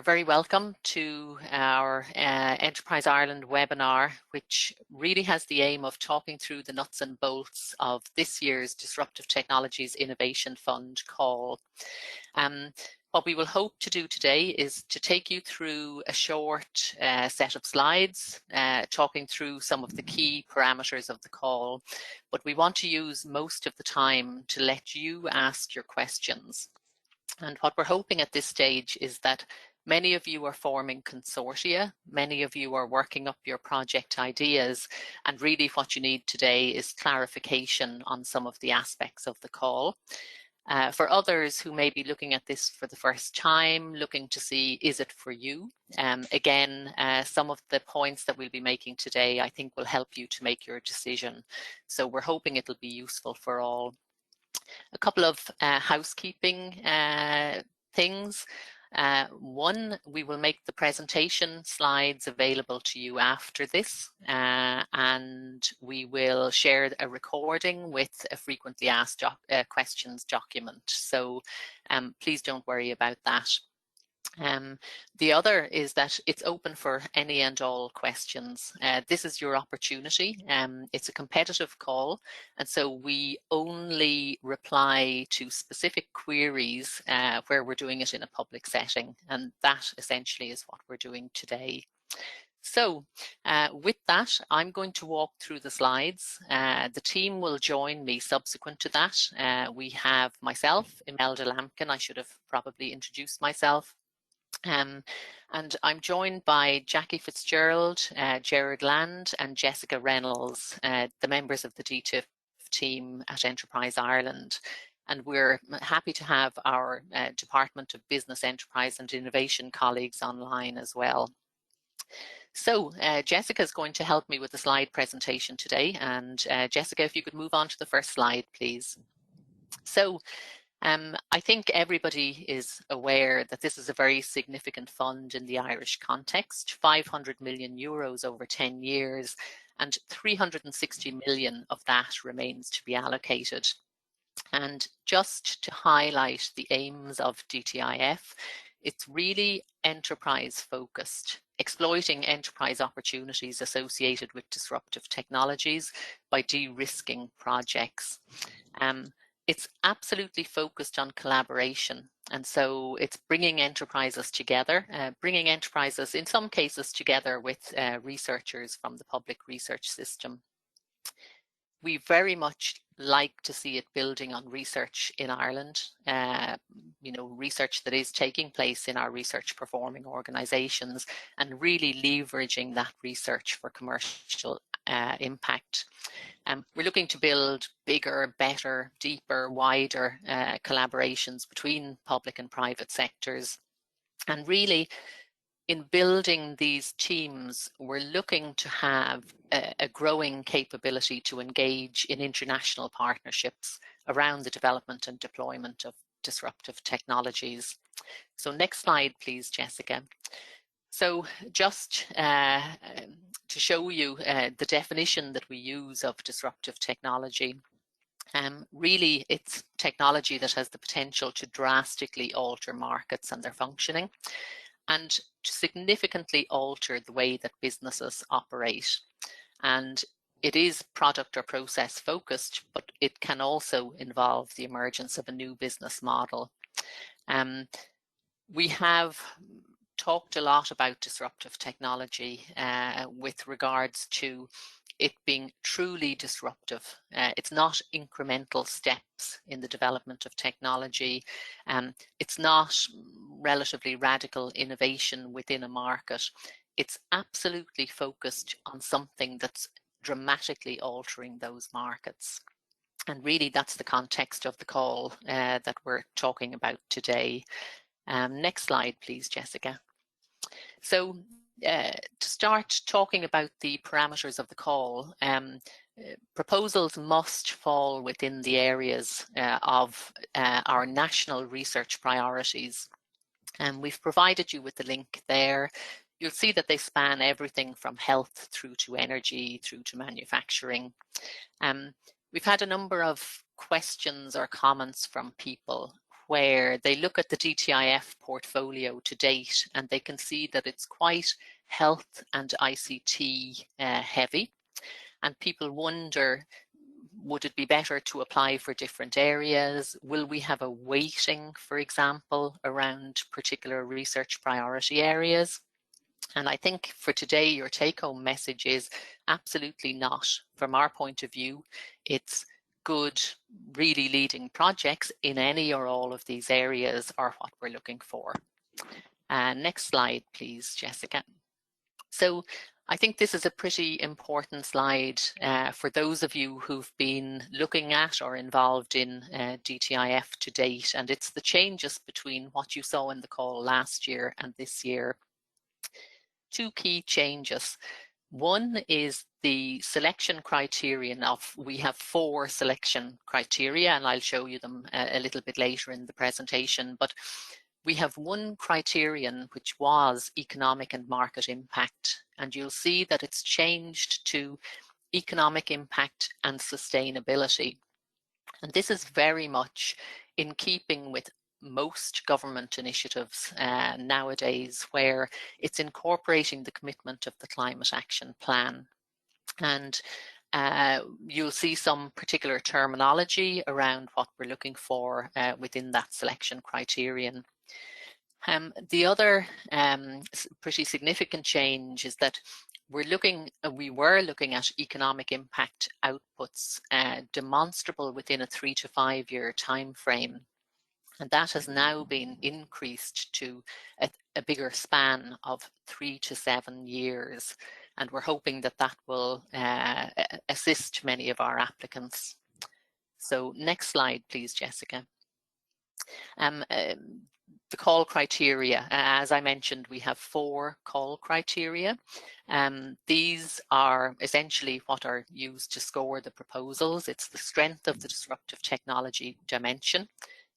very welcome to our Enterprise Ireland webinar, which really has the aim of talking through the nuts and bolts of this year's Disruptive Technologies Innovation Fund call. What we will hope to do today is to take you through a short set of slides, talking through some of the key parameters of the call, but we want to use most of the time to let you ask your questions. And what we're hoping at this stage is that many of you are forming consortia, many of you are working up your project ideas, and really what you need today is clarification on some of the aspects of the call. For others who may be looking at this for the first time, looking to see, is it for you? Again, some of the points that we'll be making today, I think will help you to make your decision. So we're hoping it'll be useful for all. A couple of housekeeping things. One, we will make the presentation slides available to you after this, and we will share a recording with a frequently asked questions document. So please don't worry about that. The other is that it's open for any and all questions. This is your opportunity. It's a competitive call, and so we only reply to specific queries where we're doing it in a public setting, and that essentially is what we're doing today. So with that, I'm going to walk through the slides. The team will join me subsequent to that. We have myself, Imelda Lampkin. I should have probably introduced myself. And I'm joined by Jackie Fitzgerald, Gerard Land and Jessica Reynolds, the members of the Dtif team at Enterprise Ireland. And we're happy to have our Department of Business, Enterprise and Innovation colleagues online as well. So Jessica is going to help me with the slide presentation today. And Jessica, if you could move on to the first slide, please. So I think everybody is aware that this is a very significant fund in the Irish context, 500 million euros over 10 years, and 360 million of that remains to be allocated. And just to highlight the aims of DTIF, it's really enterprise focused, exploiting enterprise opportunities associated with disruptive technologies by de-risking projects. It's absolutely focused on collaboration, and so it's bringing enterprises together, bringing enterprises in some cases together with researchers from the public research system. We very much like to see it building on research in Ireland, research that is taking place in our research performing organisations, and really leveraging that research for commercial impact. We're looking to build bigger, better, deeper, wider collaborations between public and private sectors. And really, in building these teams, we're looking to have a growing capability to engage in international partnerships around the development and deployment of disruptive technologies. So next slide, please, Jessica. So just to show you the definition that we use of disruptive technology, really it's technology that has the potential to drastically alter markets and their functioning, and to significantly alter the way that businesses operate. And it is product or process focused, but it can also involve the emergence of a new business model. We have talked a lot about disruptive technology with regards to it being truly disruptive. It's not incremental steps in the development of technology. It's not relatively radical innovation within a market. It's absolutely focused on something that's dramatically altering those markets. And really that's the context of the call that we're talking about today. Next slide, please, Jessica. So to start talking about the parameters of the call, proposals must fall within the areas of our national research priorities. And we've provided you with the link there. You'll see that they span everything from health through to energy, through to manufacturing. We've had a number of questions or comments from people where they look at the DTIF portfolio to date and they can see that it's quite health and ICT heavy. And people wonder, would it be better to apply for different areas? Will we have a weighting, for example, around particular research priority areas? And I think for today, your take-home message is absolutely not. From our point of view, it's good, really leading projects in any or all of these areas are what we're looking for. Next slide, please, Jessica. So I think this is a pretty important slide for those of you who've been looking at or involved in DTIF to date, and it's the changes between what you saw in the call last year and this year. Two key changes. One is the selection criterion of, we have 4 selection criteria, and I'll show you them a little bit later in the presentation, but we have one criterion which was economic and market impact, and you'll see that it's changed to economic impact and sustainability. And this is very much in keeping with most government initiatives nowadays, where it's incorporating the commitment of the Climate Action Plan. And you'll see some particular terminology around what we're looking for within that selection criterion. The other pretty significant change is that we were looking at economic impact outputs demonstrable within a 3 to 5 year time frame. And that has now been increased to a bigger span of 3 to 7 years. And we're hoping that that will assist many of our applicants. So next slide, please, Jessica. The call criteria, as I mentioned, we have 4 call criteria. These are essentially what are used to score the proposals. It's the strength of the disruptive technology dimension,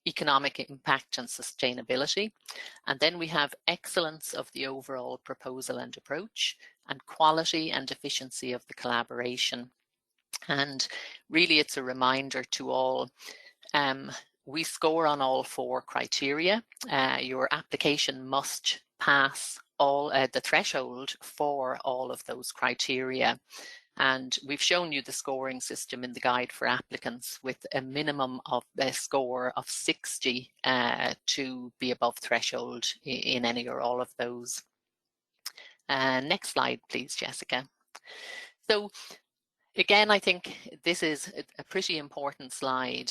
economic impact and sustainability. And then we have excellence of the overall proposal and approach, and quality and efficiency of the collaboration. And really it's a reminder to all, we score on all 4 criteria. Your application must pass all the threshold for all of those criteria. And we've shown you the scoring system in the guide for applicants with a minimum of a score of 60 to be above threshold in any or all of those. Next slide, please, Jessica. So again, I think this is a pretty important slide.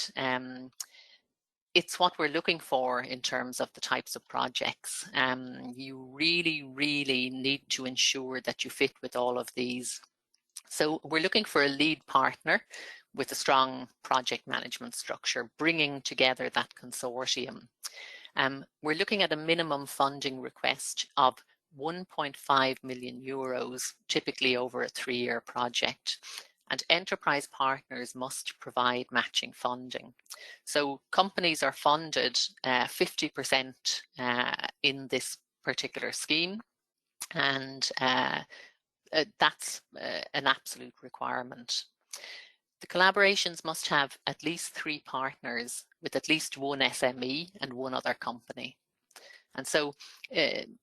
It's what we're looking for in terms of the types of projects. You really, really need to ensure that you fit with all of these. So we're looking for a lead partner with a strong project management structure, bringing together that consortium. We're looking at a minimum funding request of 1.5 million euros, typically over a 3-year project. And enterprise partners must provide matching funding. So companies are funded 50% in this particular scheme, and that's an absolute requirement. The collaborations must have at least 3 partners with at least 1 SME and 1 other company. And so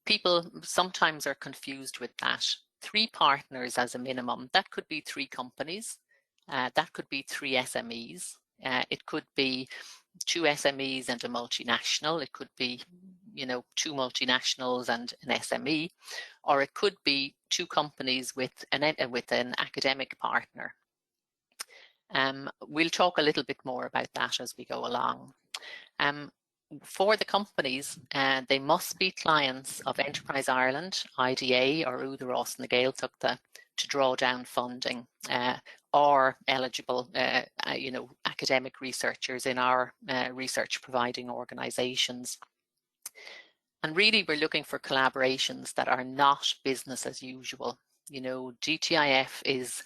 people sometimes are confused with that. 3 partners as a minimum. That could be 3 companies. That could be 3 SMEs. It could be 2 SMEs and a multinational. It could be, 2 multinationals and an SME, or it could be 2 companies with an academic partner. We'll talk a little bit more about that as we go along. For the companies, they must be clients of Enterprise Ireland, IDA, or Údarás na Gaeltachta to draw down funding, or eligible, academic researchers in our research providing organisations. And really, we're looking for collaborations that are not business as usual. DTIF is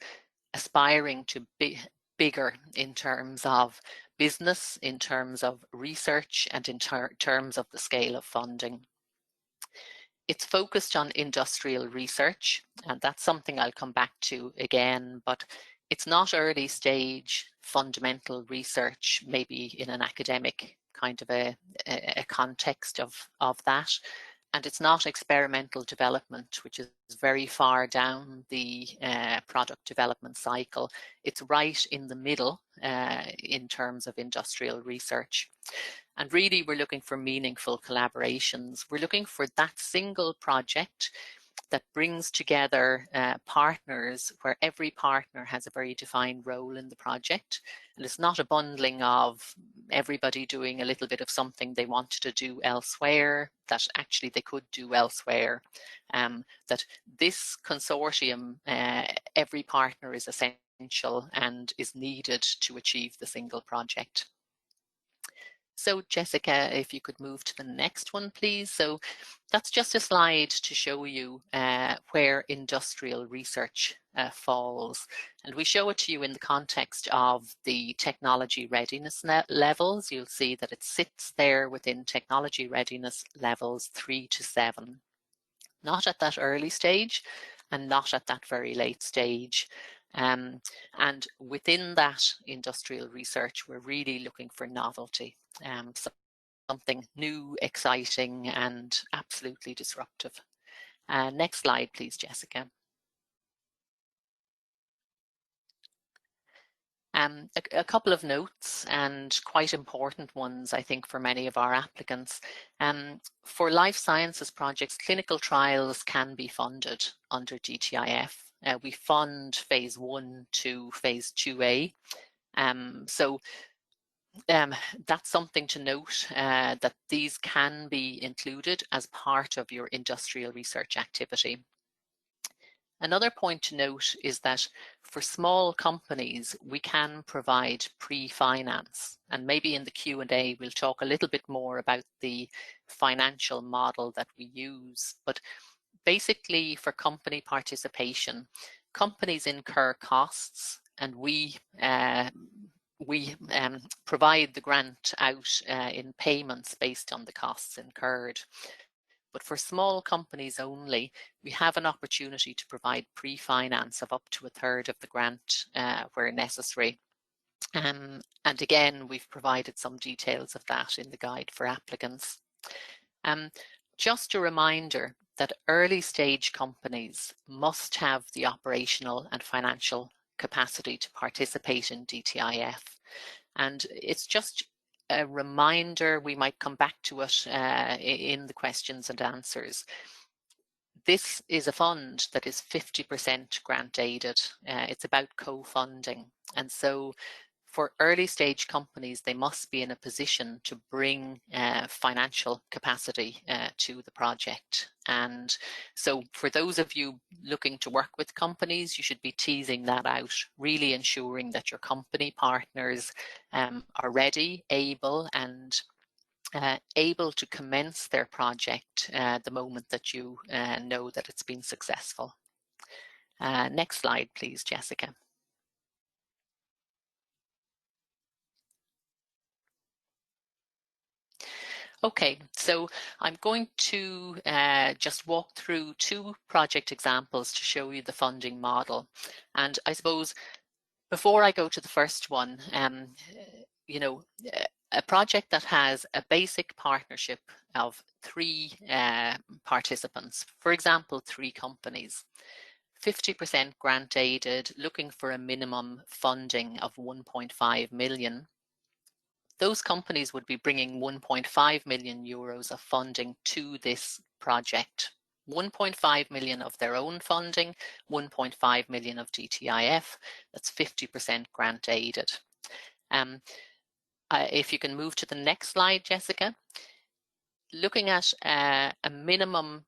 aspiring to be bigger in terms of business, in terms of research, and in terms of the scale of funding. It's focused on industrial research, and that's something I'll come back to again, but it's not early stage fundamental research, maybe in an academic kind of a context of that. And it's not experimental development, which is very far down the product development cycle. It's right in the middle in terms of industrial research. And really, we're looking for meaningful collaborations. We're looking for that single project that brings together partners where every partner has a very defined role in the project. And it's not a bundling of everybody doing a little bit of something they wanted to do elsewhere that actually they could do elsewhere. That this consortium, every partner is essential and is needed to achieve the single project. So Jessica, if you could move to the next one, please. So that's just a slide to show you where industrial research falls. And we show it to you in the context of the technology readiness levels. You'll see that it sits there within technology readiness levels 3 to 7. Not at that early stage and not at that very late stage. And within that industrial research, we're really looking for novelty. Something new, exciting, and absolutely disruptive. Next slide, please, Jessica. A couple of notes, and quite important ones, I think, for many of our applicants. For life sciences projects, clinical trials can be funded under DTIF. We fund phase 1 to phase 2A. So that's something to note, that these can be included as part of your industrial research activity. Another point to note is that for small companies, we can provide pre-finance, and maybe in the Q&A we'll talk a little bit more about the financial model that we use. But basically, for company participation, companies incur costs, and we provide the grant out in payments based on the costs incurred. But for small companies only, we have an opportunity to provide pre-finance of up to 1/3 of the grant where necessary. And again, we've provided some details of that in the guide for applicants. Just a reminder that early stage companies must have the operational and financial capacity to participate in DTIF. And it's just a reminder, we might come back to it in the questions and answers. This is a fund that is 50% grant aided. It's about co-funding. And so for early stage companies, they must be in a position to bring financial capacity to the project. And so for those of you looking to work with companies, you should be teasing that out, really ensuring that your company partners are ready, able, and able to commence their project the moment that you know that it's been successful. Next slide, please, Jessica. Okay, so I'm going to just walk through 2 project examples to show you the funding model. And I suppose before I go to the first one, you know, a project that has a basic partnership of 3 participants, for example, 3 companies, 50% grant aided, looking for a minimum funding of 1.5 million. Those companies would be bringing 1.5 million euros of funding to this project. 1.5 million of their own funding, 1.5 million of DTIF, that's 50% grant aided. If you can move to the next slide, Jessica. Looking at a minimum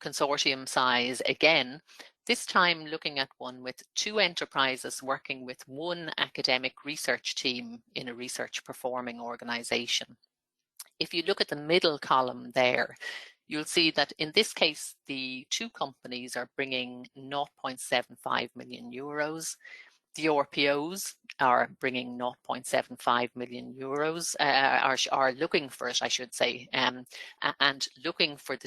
consortium size again, this time looking at one with 2 enterprises working with 1 academic research team in a research performing organization. If you look at the middle column there, you'll see that in this case, the 2 companies are bringing 0.75 million euros. The Rpos are bringing 0.75 million euros, are looking for it, I should say, and looking for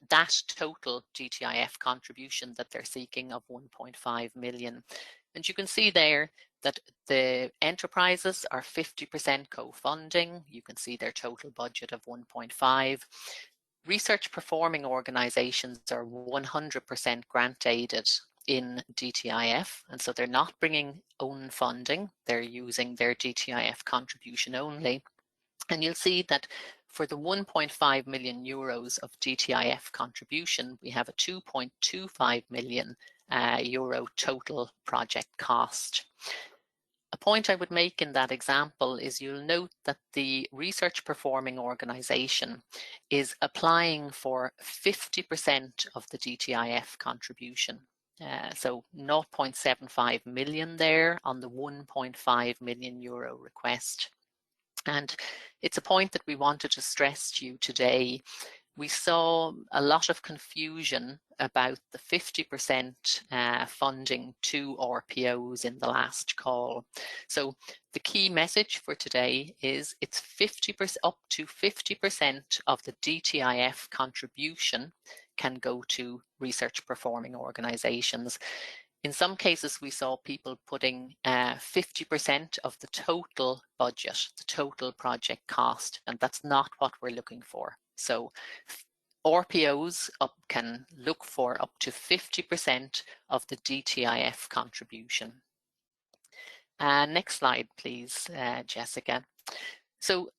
that total DTIF contribution that they're seeking of 1.5 million. And you can see there that the enterprises are 50% co-funding. You can see their total budget of 1.5. Research performing organizations are 100% grant aided in DTIF, and so they're not bringing own funding, they're using their DTIF contribution only. And you'll see that for the 1.5 million euros of DTIF contribution, we have a 2.25 million euro total project cost. A point I would make in that example is you'll note that the research performing organization is applying for 50% of the DTIF contribution. So 0.75 million there on the 1.5 million euro request. And it's a point that we wanted to stress to you today. We saw a lot of confusion about the 50% funding to RPOs in the last call. So the key message for today is it's 50% up to 50% of the DTIF contribution can go to research performing organizations. In some cases, we saw people putting 50% of the total budget, the total project cost, and that's not what we're looking for. So RPOs can look for up to 50% of the DTIF contribution. Next slide, please, Jessica. So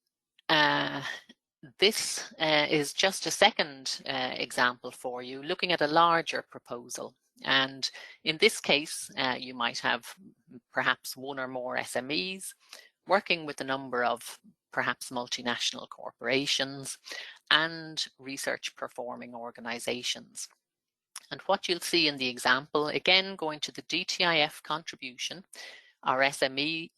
this is just a second example for you, looking at a larger proposal. And in this case, you might have perhaps one or more SMEs working with a number of perhaps multinational corporations and research performing organizations. And what you'll see in the example, again, going to the DTIF contribution, our SME,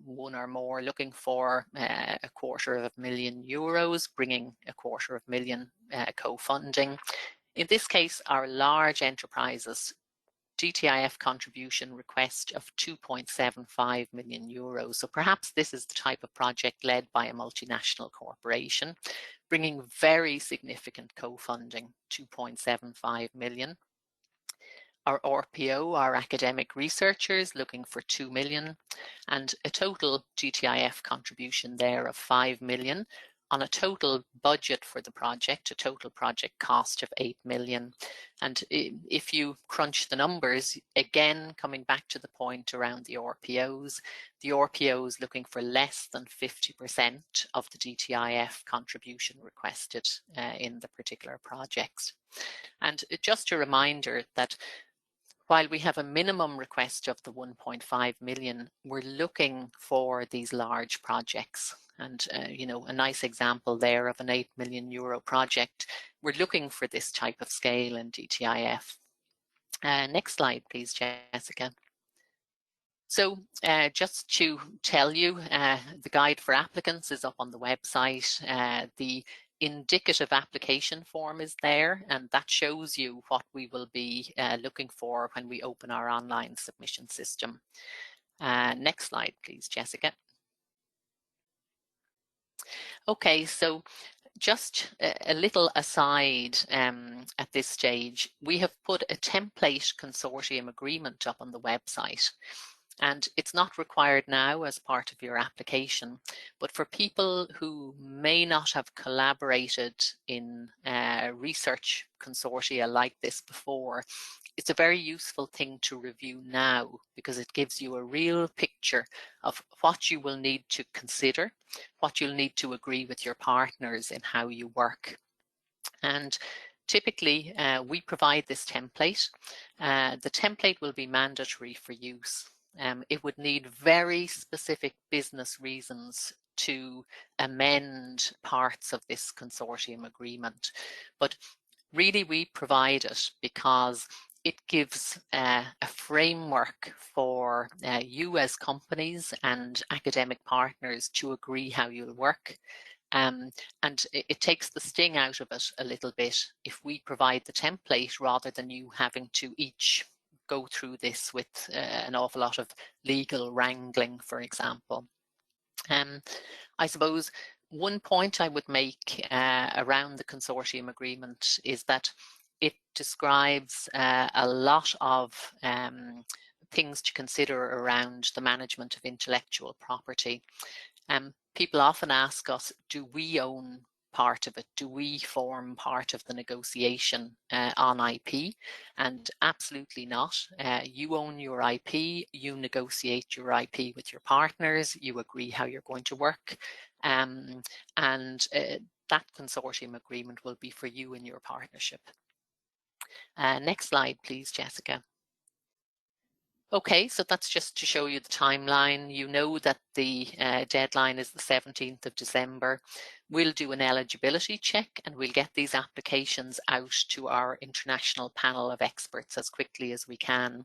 one or more, looking for €250,000 euros, bringing €250,000 co-funding. In this case, our large enterprises DTIF contribution request of 2.75 million euros. So perhaps this is the type of project led by a multinational corporation, bringing very significant co-funding, 2.75 million. Our RPO, our academic researchers, looking for 2 million, and a total DTIF contribution there of 5 million on a total budget for the project, a total project cost of 8 million. And if you crunch the numbers, again, coming back to the point around the RPOs looking for less than 50% of the DTIF contribution requested in the particular projects. And just a reminder that while we have a minimum request of the 1.5 million, we're looking for these large projects. And, you know, a nice example there of an 8 million euro project, we're looking for this type of scale in DTIF. Next slide, please, Jessica. So just to tell you, the guide for applicants is up on the website. The indicative application form is there, and that shows you what we will be looking for when we open our online submission system. Next slide, please, Jessica. Okay, so just a little aside at this stage, we have put a template consortium agreement up on the website. And it's not required now as part of your application, but for people who may not have collaborated in research consortia like this before, it's a very useful thing to review now because it gives you a real picture of what you will need to consider, what you'll need to agree with your partners in how you work. And typically, we provide this template. The template will be mandatory for use. It would need very specific business reasons to amend parts of this consortium agreement. But really, we provide it because it gives a framework for you as companies and academic partners to agree how you'll work. And it takes the sting out of it a little bit if we provide the template rather than you having to each go through this with an awful lot of legal wrangling, for example. I suppose one point I would make around the consortium agreement is that it describes a lot of things to consider around the management of intellectual property. People often ask us, do we own part of it? Do we form part of the negotiation on IP? And absolutely not. You own your IP, you negotiate your IP with your partners, you agree how you're going to work, and that consortium agreement will be for you and your partnership. Next slide, please, Jessica. Okay, so that's just to show you the timeline. You know that the deadline is the 17th of December. We'll do an eligibility check and we'll get these applications out to our international panel of experts as quickly as we can.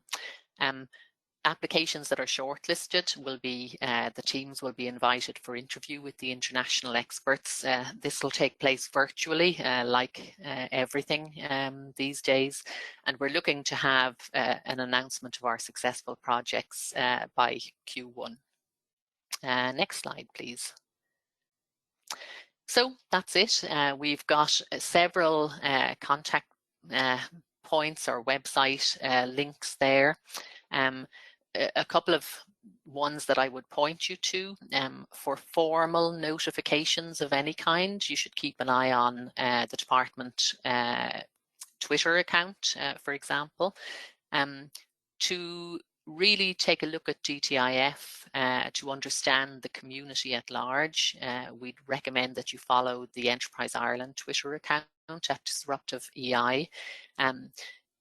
Applications that are shortlisted will be, the teams will be invited for interview with the international experts. This will take place virtually, like everything these days. And we're looking to have an announcement of our successful projects by Q1. Next slide, please. So that's it. We've got several contact points or website links there. A couple of ones that I would point you to for formal notifications of any kind. You should keep an eye on the department Twitter account, for example, to really take a look at DTIF to understand the community at large. We'd recommend that you follow the Enterprise Ireland Twitter account at Disruptive EI.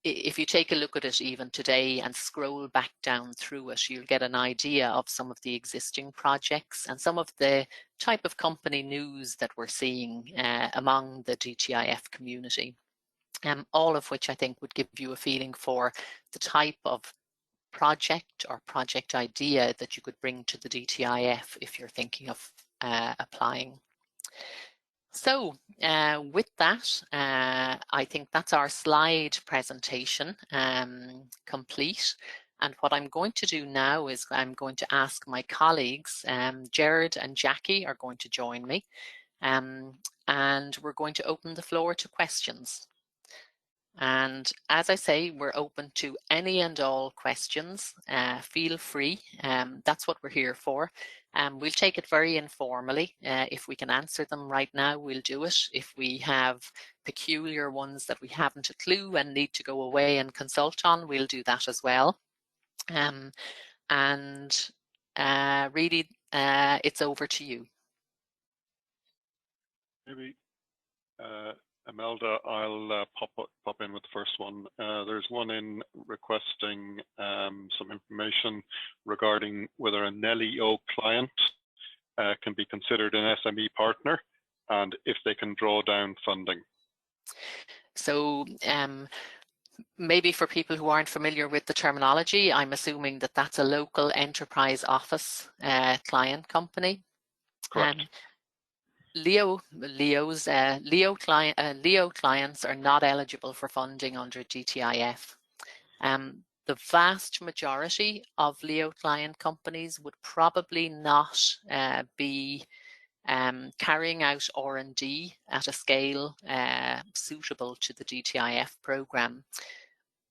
If you take a look at it even today and scroll back down through it, you'll get an idea of some of the existing projects and some of the type of company news that we're seeing among the DTIF community, all of which I think would give you a feeling for the type of project or project idea that you could bring to the DTIF if you're thinking of applying. So with that, I think that's our slide presentation complete. And what I'm going to do now is I'm going to ask my colleagues, Jared and Jackie are going to join me, and we're going to open the floor to questions. And as I say, we're open to any and all questions. Feel free. That's what we're here for. We'll take it very informally. If we can answer them right now, we'll do it. If we have peculiar ones that we haven't a clue and need to go away and consult on, we'll do that as well. Really, it's over to you. Maybe Imelda, I'll pop in with the first one. There's one in requesting some information regarding whether an LEO client can be considered an SME partner and if they can draw down funding. So maybe for people who aren't familiar with the terminology, I'm assuming that that's a local enterprise office client company. Correct. LEO clients are not eligible for funding under DTIF. The vast majority of LEO client companies would probably not be carrying out R&D at a scale suitable to the DTIF program.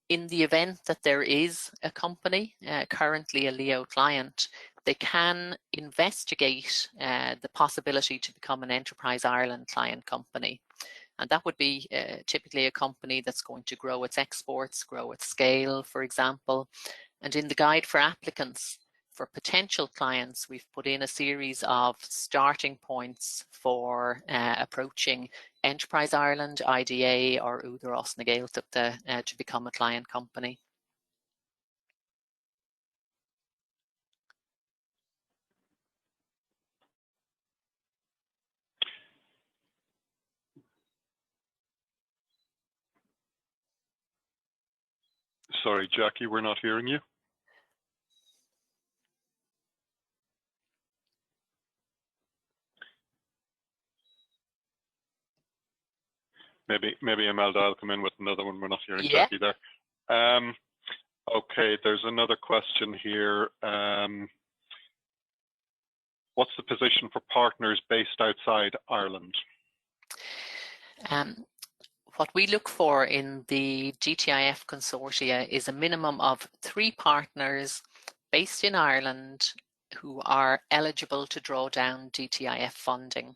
In the event that there is a company currently a LEO client, they can investigate the possibility to become an Enterprise Ireland client company. And that would be typically a company that's going to grow its exports, grow its scale, for example. And in the guide for applicants, for potential clients, we've put in a series of starting points for approaching Enterprise Ireland, IDA, or Údarás os na Gaeltachta to become a client company. Sorry, Jackie, we're not hearing you. Maybe Imelda, I'll come in with another one. We're not hearing Jackie there. Okay, there's another question here. What's the position for partners based outside Ireland? what we look for in the DTIF consortia is a minimum of 3 partners based in Ireland who are eligible to draw down DTIF funding.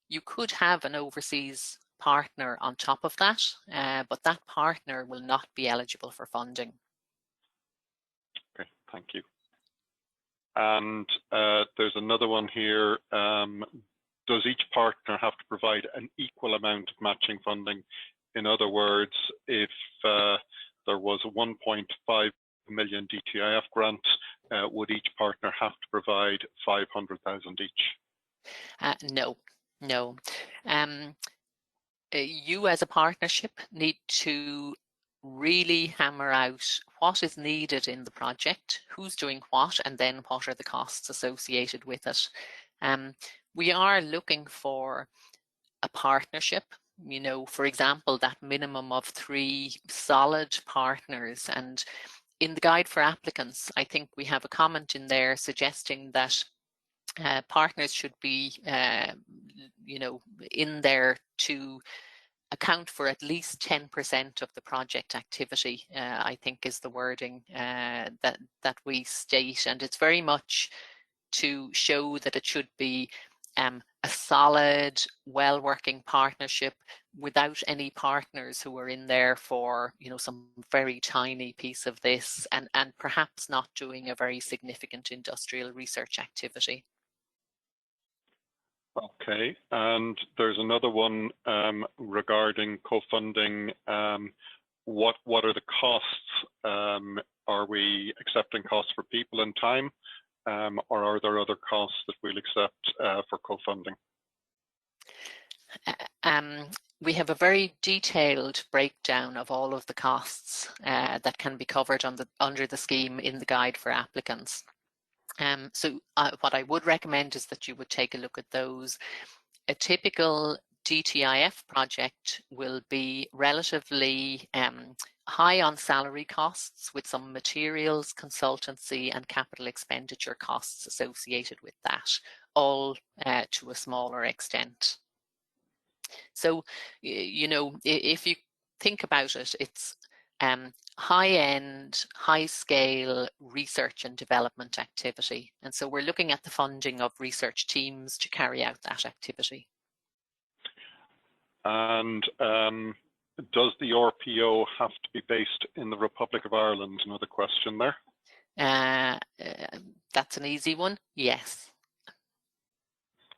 You could have an overseas partner on top of that, but that partner will not be eligible for funding. Okay, thank you. And there's another one here. Does each partner have to provide an equal amount of matching funding? In other words, if there was a 1.5 million DTIF grant, would each partner have to provide 500,000 each? No. You as a partnership need to really hammer out what is needed in the project, who's doing what, and then what are the costs associated with it. We are looking for a partnership, you know, for example, that minimum of 3 solid partners. And in the guide for applicants, I think we have a comment in there suggesting that partners should be, you know, in there to account for at least 10% of the project activity, I think is the wording that we state. And it's very much to show that it should be a solid, well-working partnership without any partners who are in there for, you know, some very tiny piece of this and perhaps not doing a very significant industrial research activity. Okay, and there's another one regarding co-funding. What are the costs? Are we accepting costs for people and time? Or are there other costs that we'll accept for co-funding? We have a very detailed breakdown of all of the costs that can be covered under the scheme in the guide for applicants. So what I would recommend is that you would take a look at those. A typical DTIF project will be relatively high on salary costs with some materials, consultancy and capital expenditure costs associated with that, all to a smaller extent. So, you know, if you think about it, it's high-end, high-scale research and development activity. And so we're looking at the funding of research teams to carry out that activity. And does the RPO have to be based in the Republic of Ireland? Another question there. That's an easy one. Yes.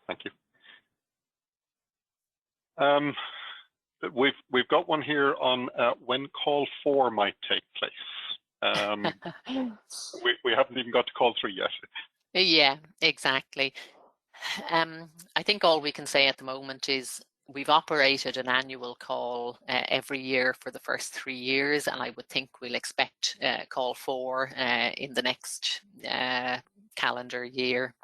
Thank you. We've got one here on when call 4 might take place. We haven't even got to call 3 yet. Yeah, exactly. I think all we can say at the moment is we've operated an annual call every year for the first 3 years, and I would think we'll expect call 4 in the next calendar year.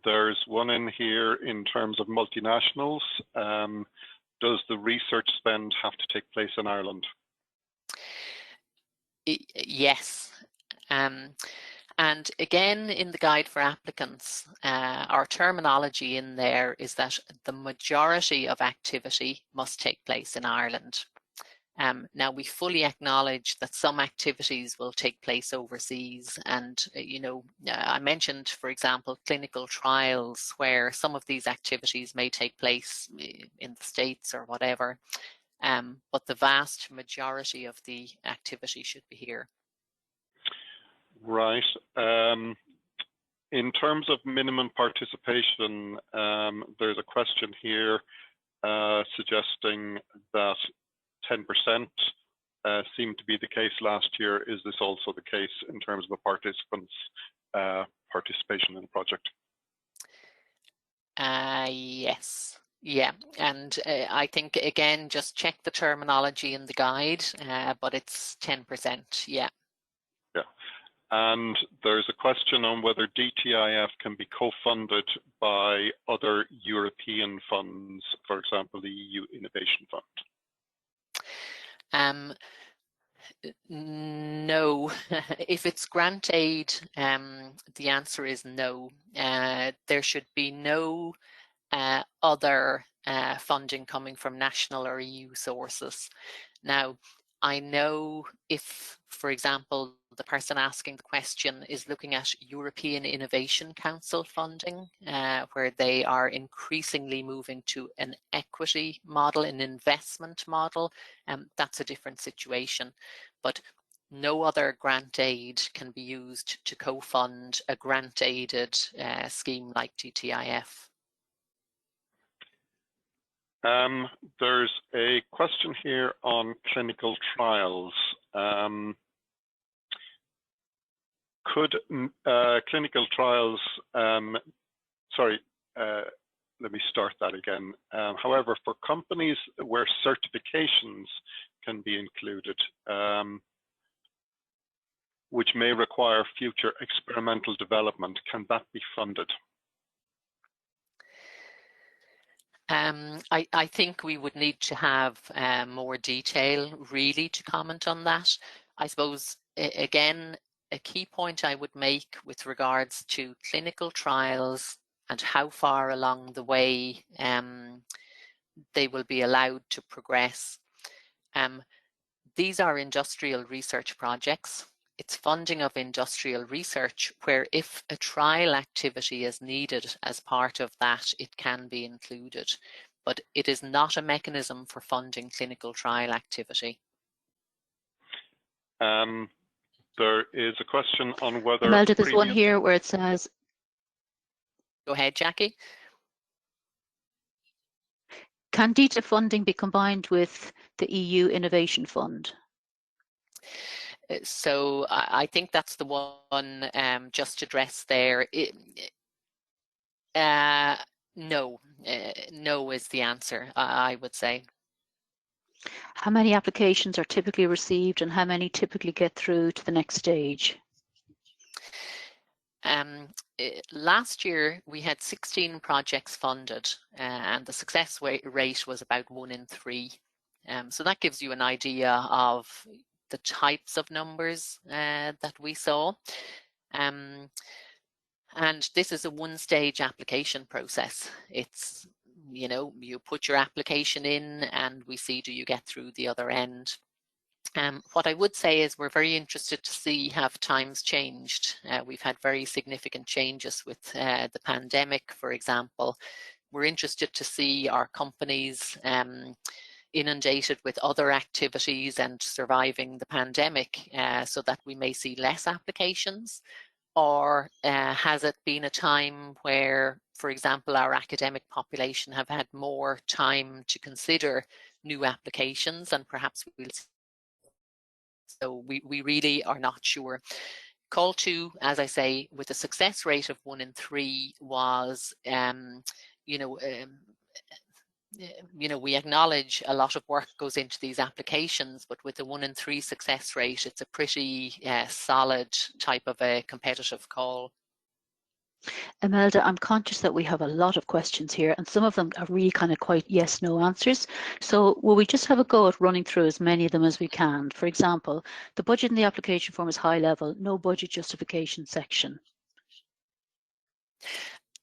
There's one in here in terms of multinationals. Does the research spend have to take place in Ireland? Yes. And again, in the guide for applicants, our terminology in there is that the majority of activity must take place in Ireland. Now, we fully acknowledge that some activities will take place overseas. And, you know, I mentioned, for example, clinical trials where some of these activities may take place in the States or whatever. But the vast majority of the activity should be here. Right. In terms of minimum participation, there's a question here suggesting that 10% seemed to be the case last year. Is this also the case in terms of the participants' participation in the project? Yes. Yeah, and I think, again, just check the terminology in the guide, but it's 10%, yeah. Yeah. And there's a question on whether DTIF can be co-funded by other European funds, for example, the EU Innovation Fund. No. If it's grant aid, the answer is no. There should be no other funding coming from national or EU sources. Now, I know if, for example, the person asking the question is looking at European Innovation Council funding, where they are increasingly moving to an equity model, an investment model, that's a different situation. But no other grant aid can be used to co-fund a grant-aided scheme like DTIF. There's a question here on clinical trials. Could clinical trials, let me start that again. However, for companies where certifications can be included, which may require future experimental development, can that be funded? I think we would need to have more detail really to comment on that. I suppose, again, a key point I would make with regards to clinical trials and how far along the way they will be allowed to progress. These are industrial research projects. It's funding of industrial research where if a trial activity is needed as part of that, it can be included. But it is not a mechanism for funding clinical trial activity. There is a question on whether... Imelda, there's one here where it says... Go ahead, Jackie. Can Dtif funding be combined with the EU Innovation Fund? So I think that's the one just addressed there. No, no is the answer, I would say. How many applications are typically received and how many typically get through to the next stage? Last year we had 16 projects funded and the success rate was about 1 in 3. So that gives you an idea of the types of numbers that we saw. And this is a one-stage application process. It's, you know, you put your application in and we see, do you get through the other end? What I would say is we're very interested to see have times changed. We've had very significant changes with the pandemic, for example. We're interested to see our companies inundated with other activities and surviving the pandemic so that we may see less applications. Or has it been a time where, for example, our academic population have had more time to consider new applications and perhaps we'll... So we really are not sure. Call 2, as I say, with a success rate of 1 in 3 was, you know, we acknowledge a lot of work goes into these applications, but with a 1 in 3 success rate, it's a pretty solid type of a competitive call. Imelda, I'm conscious that we have a lot of questions here and some of them are really kind of quite yes/no answers. So will we just have a go at running through as many of them as we can? For example, the budget in the application form is high level, no budget justification section.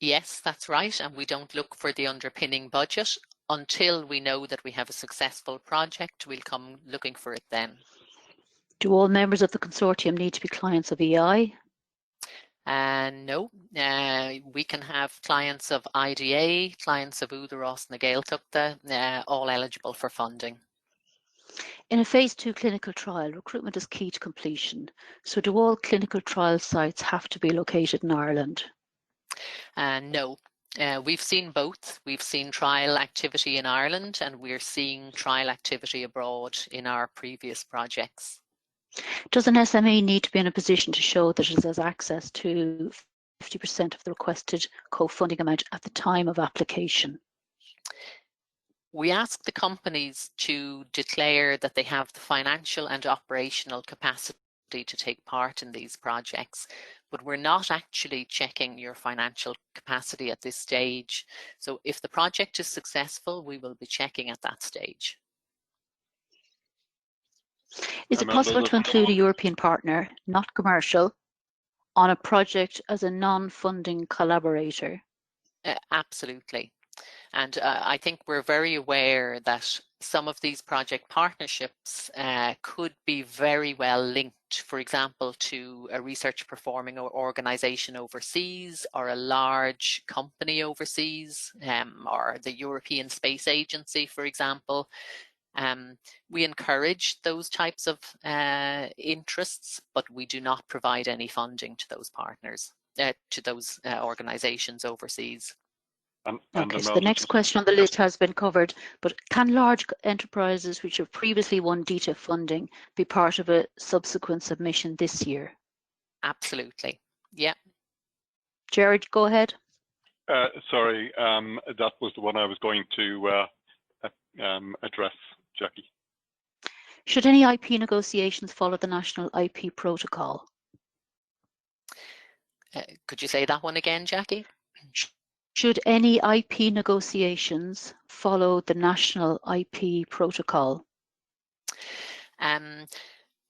Yes, that's right. And we don't look for the underpinning budget until we know that we have a successful project. We'll come looking for it then. Do all members of the consortium need to be clients of EI? No, we can have clients of IDA, clients of Údarás na Gaeltachta, all eligible for funding. In a phase 2 clinical trial, recruitment is key to completion. So do all clinical trial sites have to be located in Ireland? No, we've seen both. We've seen trial activity in Ireland and we're seeing trial activity abroad in our previous projects. Does an SME need to be in a position to show that it has access to 50% of the requested co-funding amount at the time of application? We ask the companies to declare that they have the financial and operational capacity to take part in these projects, but we're not actually checking your financial capacity at this stage. So if the project is successful, we will be checking at that stage. Is it possible to include a European partner, not commercial, on a project as a non-funding collaborator? Absolutely. And I think we're very aware that some of these project partnerships could be very well linked, for example, to a research performing organization overseas, or a large company overseas, or the European Space Agency, for example. We encourage those types of interests, but we do not provide any funding to those partners, to those organizations overseas. Okay, so the next question on the list has been covered, but can large enterprises which have previously won Dtif funding be part of a subsequent submission this year? Absolutely, yeah. Gerard, go ahead. Sorry, that was the one I was going to address, Jackie. Should any IP negotiations follow the National IP Protocol? Could you say that one again, Jackie? Should any IP negotiations follow the National IP Protocol?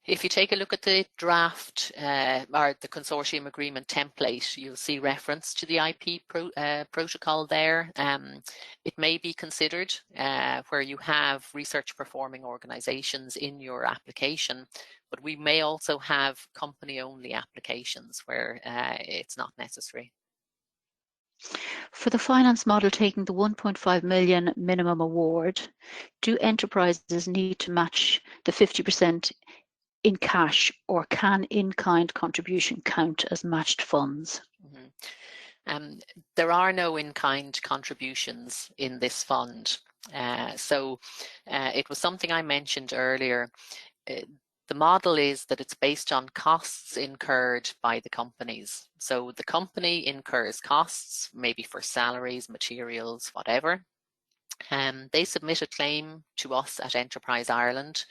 If you take a look at the draft or the consortium agreement template, you'll see reference to the IP protocol there. It may be considered where you have research performing organizations in your application, but we may also have company only applications where it's not necessary. For the finance model taking the 1.5 million minimum award, do enterprises need to match the 50% in cash, or can in-kind contribution count as matched funds? There are no in-kind contributions in this fund. So it was something I mentioned earlier. The model is that it's based on costs incurred by the companies. So the company incurs costs, maybe for salaries, materials, whatever. They submit a claim to us at Enterprise Ireland.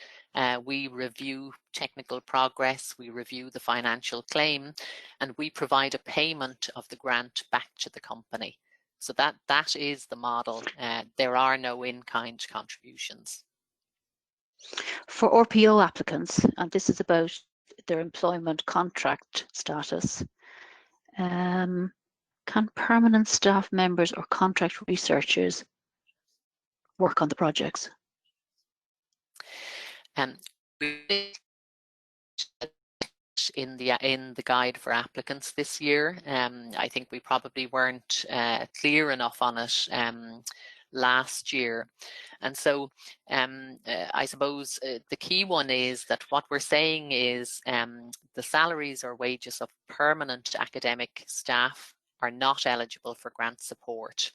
We review technical progress, we review the financial claim, and we provide a payment of the grant back to the company. So that is the model. There are no in-kind contributions. For RPO applicants, and this is about their employment contract status, can permanent staff members or contract researchers work on the projects? In the guide for applicants this year, I think we probably weren't clear enough on it last year. And so I suppose the key one is that what we're saying is the salaries or wages of permanent academic staff are not eligible for grant support.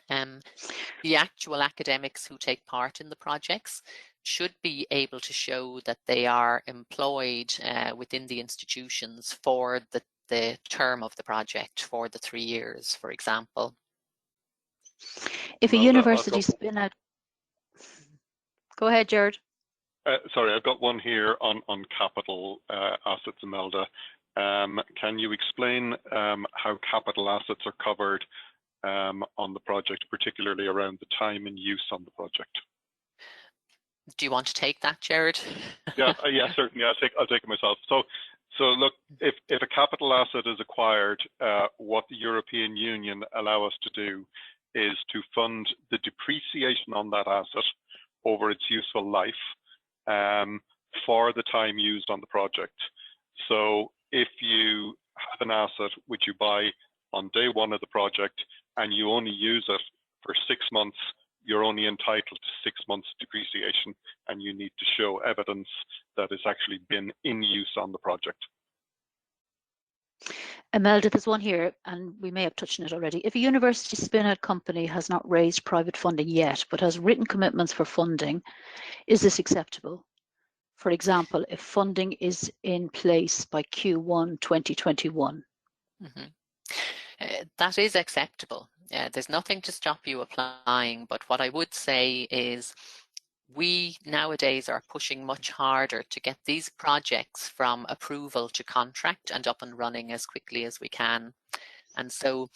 The actual academics who take part in the projects should be able to show that they are employed within the institutions for the term of the project, for the 3 years, for example. If a university spin out... Go ahead, Gerard. Sorry, I've got one here on capital assets, Imelda. Can you explain how capital assets are covered on the project, particularly around the time and use on the project? Do you want to take that, Gerard? Yeah, certainly. I'll take it myself. So look, if a capital asset is acquired, what the European Union allow us to do is to fund the depreciation on that asset over its useful life for the time used on the project. So if you have an asset which you buy on day one of the project and you only use it for 6 months, you're only entitled to 6 months depreciation, and you need to show evidence that it's actually been in use on the project. Imelda, there's one here, and we may have touched on it already. If a university spin-out company has not raised private funding yet, but has written commitments for funding, is this acceptable? For example, if funding is in place by Q1 2021. That is acceptable. There's nothing to stop you applying, but what I would say is we nowadays are pushing much harder to get these projects from approval to contract and up and running as quickly as we can. And so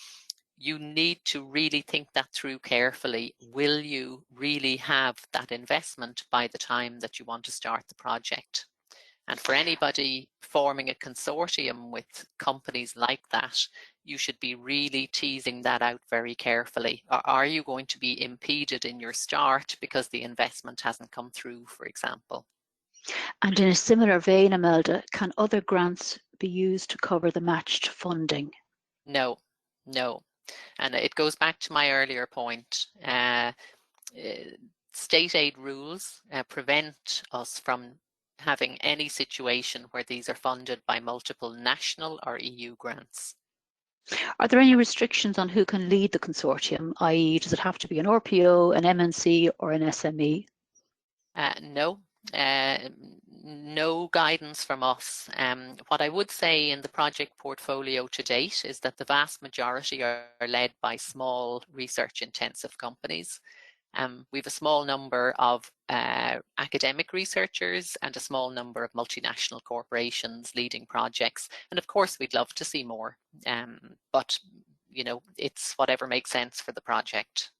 you need to really think that through carefully. Will you really have that investment by the time that you want to start the project? And for anybody forming a consortium with companies like that, you should be really teasing that out very carefully. Are you going to be impeded in your start because the investment hasn't come through, for example? And in a similar vein, Imelda, can other grants be used to cover the matched funding? No, no. And it goes back to my earlier point. State aid rules prevent us from having any situation where these are funded by multiple national or EU grants. Are there any restrictions on who can lead the consortium, i.e. does it have to be an RPO, an MNC or an SME? No, no guidance from us. What I would say in the project portfolio to date is that the vast majority are led by small research intensive companies. We have a small number of academic researchers and a small number of multinational corporations leading projects. And of course, we'd love to see more, but you know, it's whatever makes sense for the project.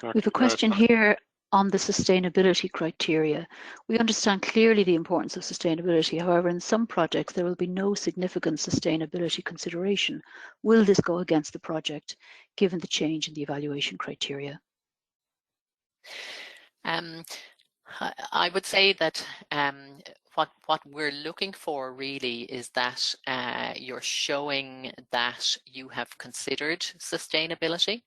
We have a question here on the sustainability criteria. We understand clearly the importance of sustainability. However, in some projects, there will be no significant sustainability consideration. Will this go against the project, given the change in the evaluation criteria? I would say that what we're looking for really is that you're showing that you have considered sustainability,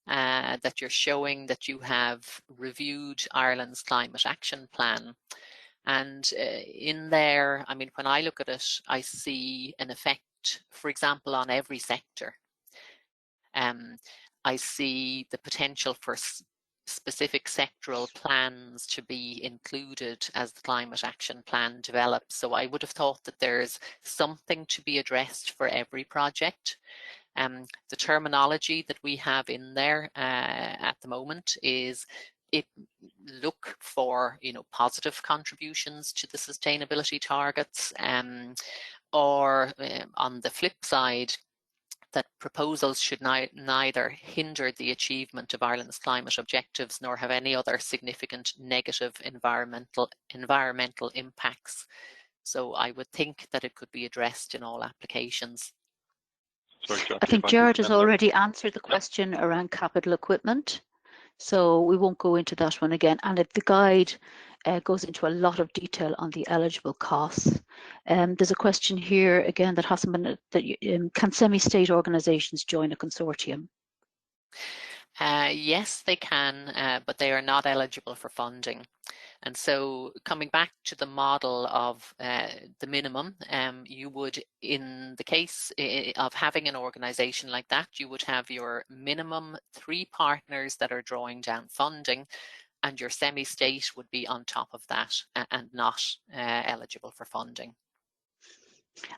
that you're showing that you have reviewed Ireland's climate action plan. And in there, I mean, when I look at it, I see an effect, for example, on every sector. I see the potential for specific sectoral plans to be included as the climate action plan develops. So I would have thought that there's something to be addressed for every project. The terminology that we have in there at the moment is look for, you know, positive contributions to the sustainability targets, or on the flip side, that proposals should neither hinder the achievement of Ireland's climate objectives nor have any other significant negative environmental impacts. So I would think that it could be addressed in all applications. Sorry, Jackie, I think Jared has already answered the question around capital equipment, so we won't go into that one again. And if the guide goes into a lot of detail on the eligible costs. There's a question here again that hasn't been, can semi-state organisations join a consortium? Yes, they can, but they are not eligible for funding. And so coming back to the model of the minimum, you would, in the case of having an organisation like that, you would have your minimum 3 partners that are drawing down funding, and your semi-state would be on top of that and not eligible for funding.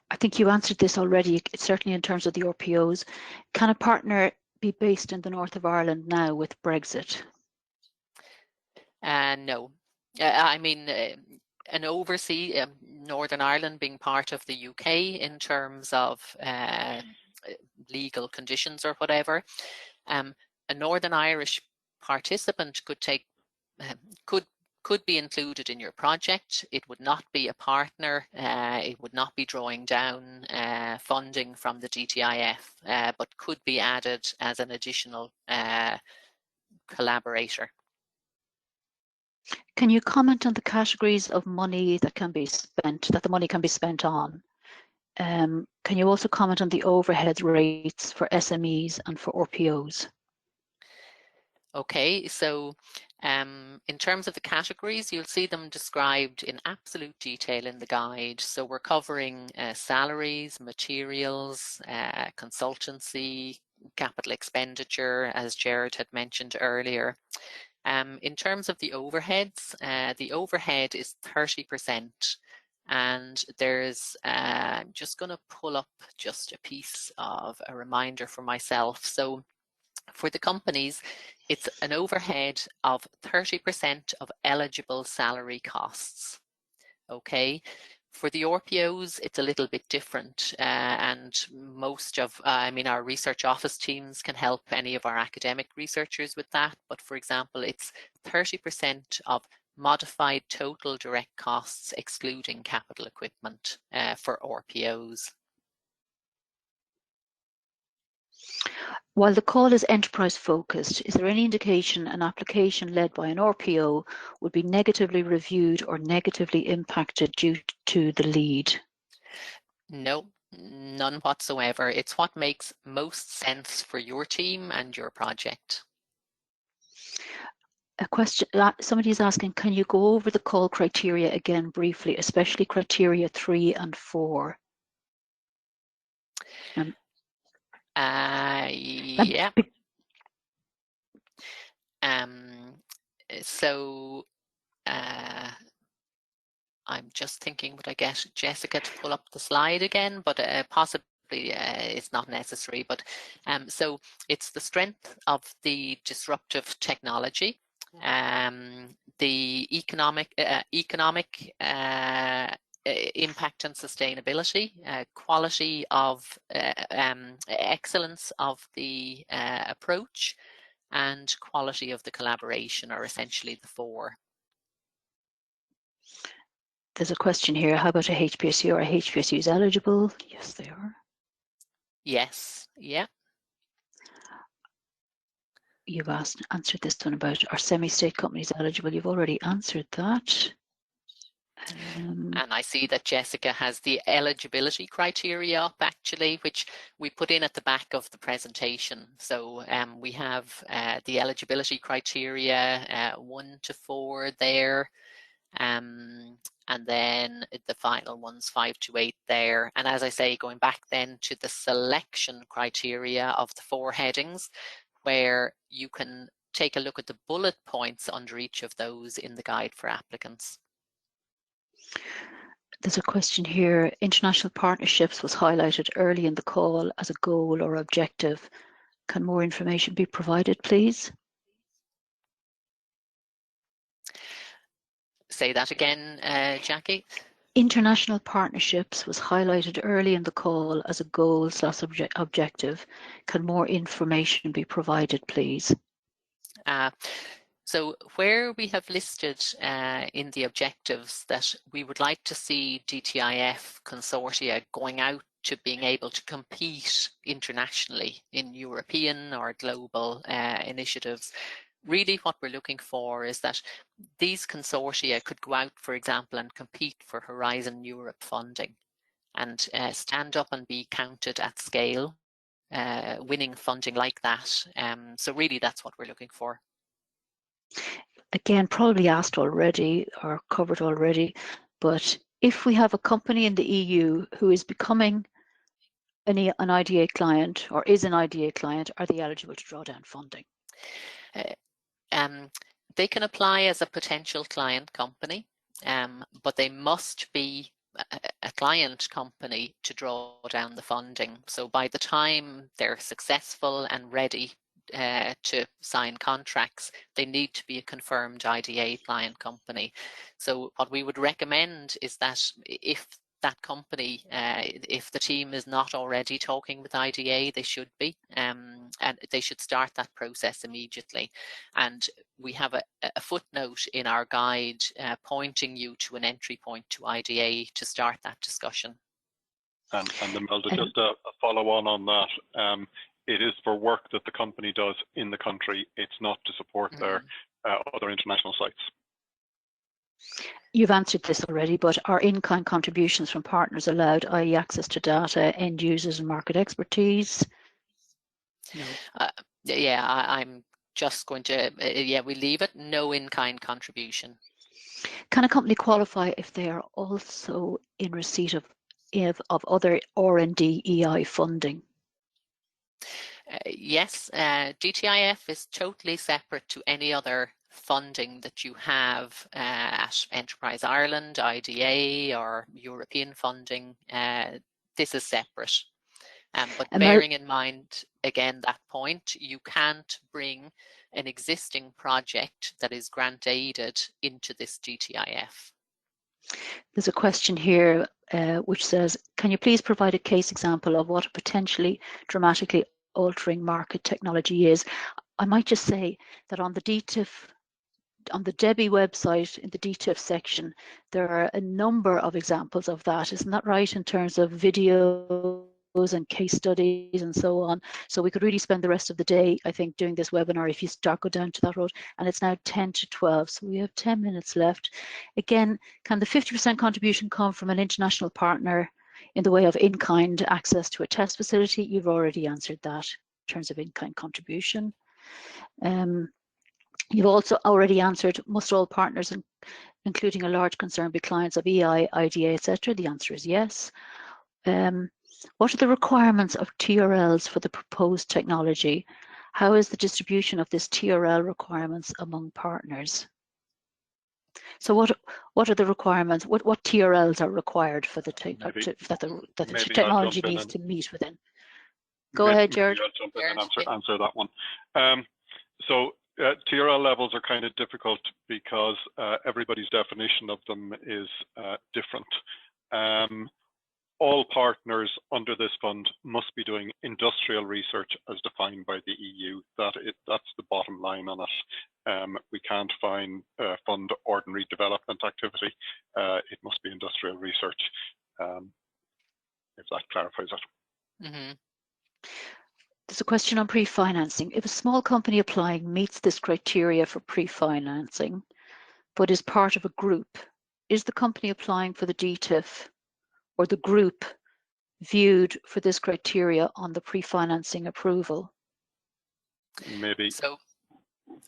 I think you answered this already, certainly in terms of the RPOs. Can a partner be based in the north of Ireland now with Brexit? No. I mean, an overseas, Northern Ireland being part of the UK in terms of legal conditions or whatever, a Northern Irish participant could be included in your project. It would not be a partner. It would not be drawing down funding from the DTIF, but could be added as an additional collaborator. Can you comment on the categories of money that can be spent, that the money can be spent on? Can you also comment on the overhead rates for SMEs and for RPOs? Okay, so in terms of the categories, you'll see them described in absolute detail in the guide. So we're covering salaries, materials, consultancy, capital expenditure, as Jared had mentioned earlier. In terms of the overheads, the overhead is 30%. And there's, I'm just going to pull up just a piece of a reminder for myself. So for the companies, it's an overhead of 30% of eligible salary costs. Okay. For the RPOs, it's a little bit different, and most of, our research office teams can help any of our academic researchers with that. But for example, it's 30% of modified total direct costs excluding capital equipment for RPOs. While the call is enterprise focused, is there any indication an application led by an RPO would be negatively reviewed or negatively impacted due to the lead? No, none whatsoever. It's what makes most sense for your team and your project. A question, somebody is asking, can you go over the call criteria again briefly, especially criteria 3 and 4? Yeah. So I'm just thinking, would I get Jessica to pull up the slide again? But possibly it's not necessary. But so it's the strength of the disruptive technology, the economic impact and sustainability, quality of excellence of the approach, and quality of the collaboration are essentially the 4. There's a question here, how about a HPSU? Are HPSUs eligible? Yes, they are. Yes, yeah. You've answered this one about are semi-state companies eligible? You've already answered that. And I see that Jessica has the eligibility criteria up actually, which we put in at the back of the presentation. So we have the eligibility criteria 1 to 4 there. And then the final one's 5 to 8 there. And as I say, going back then to the selection criteria of the 4 headings, where you can take a look at the bullet points under each of those in the guide for applicants. There's a question here, international partnerships was highlighted early in the call as a goal or objective. Can more information be provided, please? Say that again, Jackie. International partnerships was highlighted early in the call as a goal/objective. Can more information be provided, please? So where we have listed in the objectives that we would like to see DTIF consortia going out to being able to compete internationally in European or global initiatives, really what we're looking for is that these consortia could go out, for example, and compete for Horizon Europe funding and stand up and be counted at scale, winning funding like that. So really that's what we're looking for. Again, probably asked already or covered already, but if we have a company in the EU who is becoming an IDA client or is an IDA client, are they eligible to draw down funding? They can apply as a potential client company, but they must be a client company to draw down the funding. So by the time they're successful and ready to sign contracts, they need to be a confirmed IDA client company. So what we would recommend is that if that company, if the team is not already talking with IDA, they should be, and they should start that process immediately. And we have a footnote in our guide pointing you to an entry point to IDA to start that discussion. And Imelda, just a follow on that. It is for work that the company does in the country. It's not to support their other international sites. You've answered this already, but are in-kind contributions from partners allowed, i.e. access to data, end users and market expertise? No. Yeah, I'm just going to, we leave it, no in-kind contribution. Can a company qualify if they are also in receipt of other R&D EI funding? Yes, DTIF is totally separate to any other funding that you have at Enterprise Ireland, IDA or European funding. This is separate. But bearing in mind, again, that point, you can't bring an existing project that is grant aided into this DTIF. There's a question here which says, can you please provide a case example of what a potentially dramatically altering market technology is? I might just say that on the Dtif on the Debbie website in the Dtif section, there are a number of examples of that. Isn't that right, in terms of videos and case studies and so on? So we could really spend the rest of the day, I think, doing this webinar if you go down to that road. And it's now 10 to 12, so we have 10 minutes left. Again, can the 50% contribution come from an international partner in the way of in-kind access to a test facility? You've already answered that in terms of in-kind contribution. You've also already answered, must all partners, including a large concern, be clients of EI, IDA, etc.? The answer is yes. What are the requirements of TRLs for the proposed technology? How is the distribution of this TRL requirements among partners? So what are the requirements? What TRLs are required for the that the technology needs to meet within? Go ahead, Jared. Maybe I'll jump in and answer that one. So TRL levels are kind of difficult because everybody's definition of them is different. All partners under this fund must be doing industrial research as defined by the EU. That's the bottom line on it. We can't fund ordinary development activity. It must be industrial research, if that clarifies it. Mm-hmm. There's a question on pre-financing. If a small company applying meets this criteria for pre-financing, but is part of a group, is the company applying for the Dtif or the group viewed for this criteria on the pre-financing approval? Maybe. So,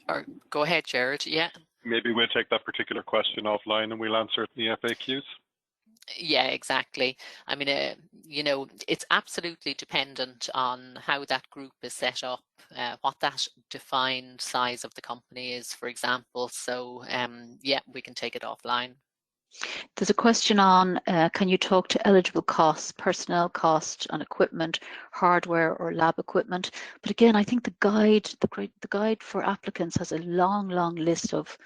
or go ahead, Jared. Yeah. Maybe we'll take that particular question offline and we'll answer it in the FAQs. Yeah, exactly. I mean, you know, it's absolutely dependent on how that group is set up, what that defined size of the company is, for example. So, yeah, we can take it offline. There's a question on, can you talk to eligible costs, personnel cost on equipment, hardware or lab equipment? But again, I think the guide for applicants has a long list of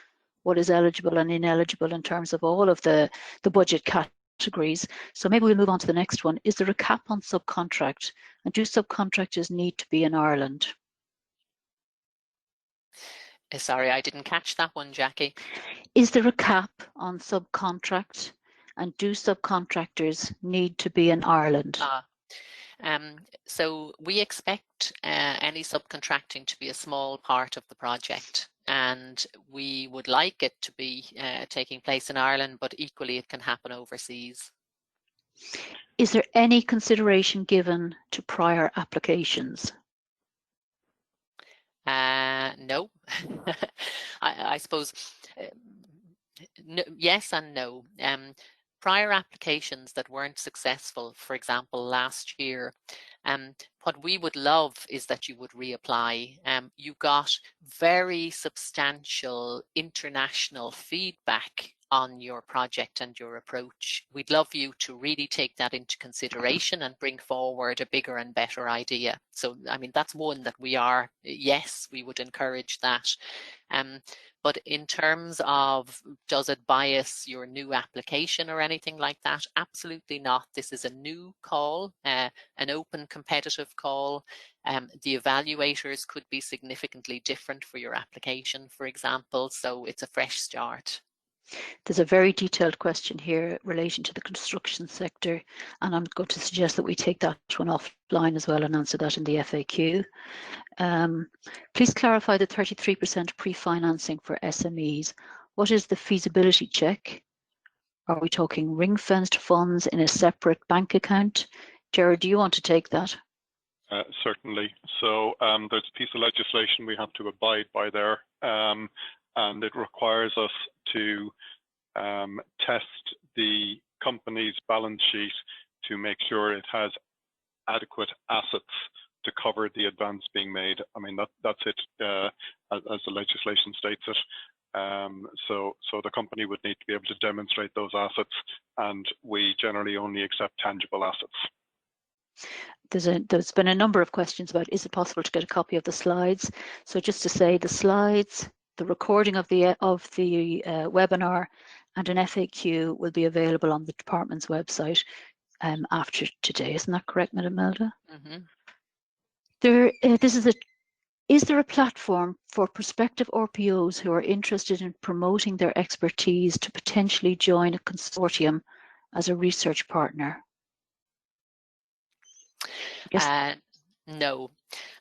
what is eligible and ineligible in terms of all of the budget categories. So maybe we'll move on to the next one. Is there a cap on subcontract? And do subcontractors need to be in Ireland? Sorry, I didn't catch that one, Jackie. Is there a cap on subcontract, and do subcontractors need to be in Ireland? So we expect any subcontracting to be a small part of the project, and we would like it to be taking place in Ireland, but equally it can happen overseas. Is there any consideration given to prior applications? No. I suppose no, yes and no. Prior applications that weren't successful, for example, last year, what we would love is that you would reapply. You got very substantial international feedback on your project and your approach. We'd love you to really take that into consideration and bring forward a bigger and better idea. So, I mean, that's one that yes, we would encourage that. But in terms of, does it bias your new application or anything like that? Absolutely not. This is a new call, an open competitive call. The evaluators could be significantly different for your application, for example. So it's a fresh start. There's a very detailed question here relating to the construction sector, and I'm going to suggest that we take that one offline as well and answer that in the FAQ. Please clarify the 33% pre-financing for SMEs. What is the feasibility check? Are we talking ring-fenced funds in a separate bank account? Jared, do you want to take that? Certainly. So there's a piece of legislation we have to abide by there, and it requires us to test the company's balance sheet to make sure it has adequate assets to cover the advance being made. I mean, that's it, as the legislation states it. So the company would need to be able to demonstrate those assets, and we generally only accept tangible assets. There's been a number of questions about, is it possible to get a copy of the slides? So just to say, the slides, the recording of the webinar, and an FAQ will be available on the department's website after today. Isn't that correct, Madam Melda? Mm-hmm. This is Is there a platform for prospective RPOs who are interested in promoting their expertise to potentially join a consortium as a research partner? Yes. No,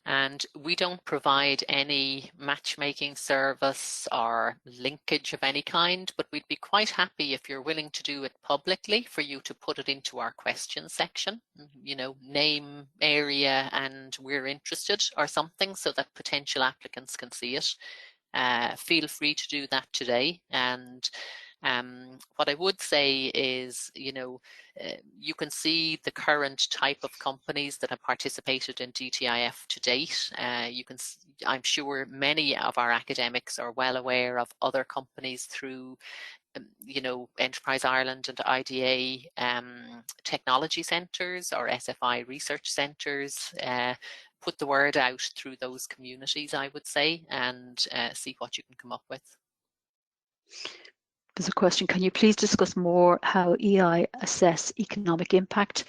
and we don't provide any matchmaking service or linkage of any kind, but we'd be quite happy if you're willing to do it publicly for you to put it into our question section, you know, name, area, and we're interested or something so that potential applicants can see it. Feel free to do that today. And what I would say is, you know, you can see the current type of companies that have participated in DTIF to date. You can, I'm sure many of our academics are well aware of other companies through you know, Enterprise Ireland and IDA technology centres or SFI research centres. Put the word out through those communities, I would say, and see what you can come up with. There's a question, can you please discuss more how EI assess economic impact?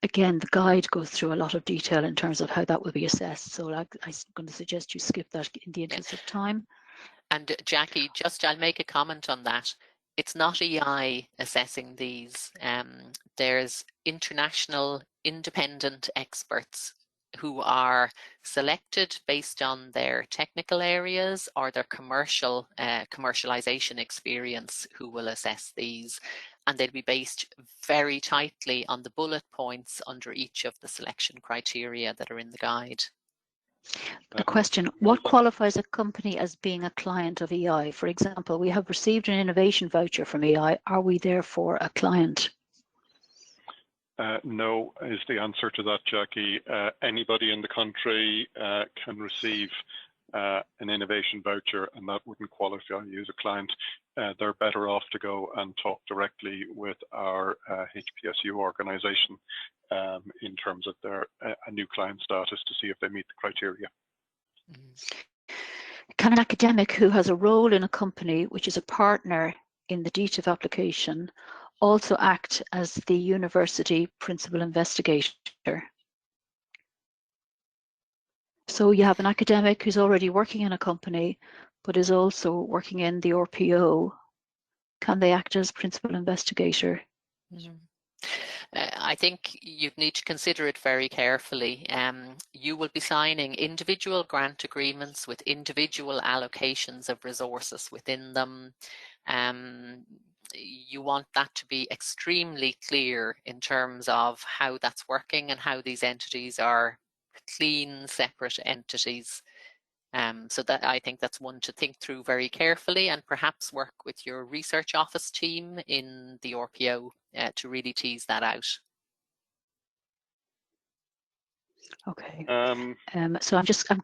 Again, the guide goes through a lot of detail in terms of how that will be assessed. So I'm going to suggest you skip that in the interest of time. And Jackie, just I'll make a comment on that. It's not EI assessing these. There's international independent experts who are selected based on their technical areas or their commercialization experience who will assess these. And they'll be based very tightly on the bullet points under each of the selection criteria that are in the guide. A question, what qualifies a company as being a client of EI? For example, we have received an innovation voucher from EI. Are we therefore a client? No is the answer to that, Jackie. Anybody in the country can receive an innovation voucher, and that wouldn't qualify you as a client. They're better off to go and talk directly with our HPSU organization in terms of their a new client status to see if they meet the criteria. Can an academic who has a role in a company which is a partner in the Dtif application also act as the university principal investigator? So you have an academic who's already working in a company, but is also working in the RPO. Can they act as principal investigator? I think you'd need to consider it very carefully. You will be signing individual grant agreements with individual allocations of resources within them. You want that to be extremely clear in terms of how that's working and how these entities are clean, separate entities. So that I think that's one to think through very carefully and perhaps work with your research office team in the RPO to really tease that out. Okay. So I'm just going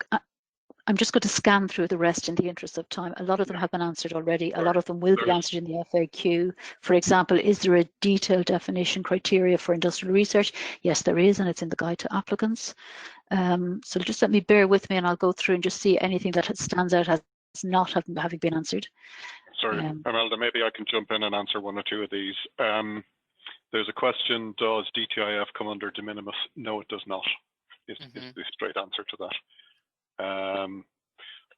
to scan through the rest in the interest of time. A lot of them have been answered already. A lot of them will be answered in the FAQ. For example, is there a detailed definition criteria for industrial research? Yes, there is, and it's in the guide to applicants. So just let me bear with me and I'll go through and just see anything that stands out as not having been answered. Sorry, Imelda, maybe I can jump in and answer one or two of these. There's a question, does DTIF come under de minimis? No, it does not, is the straight answer to that.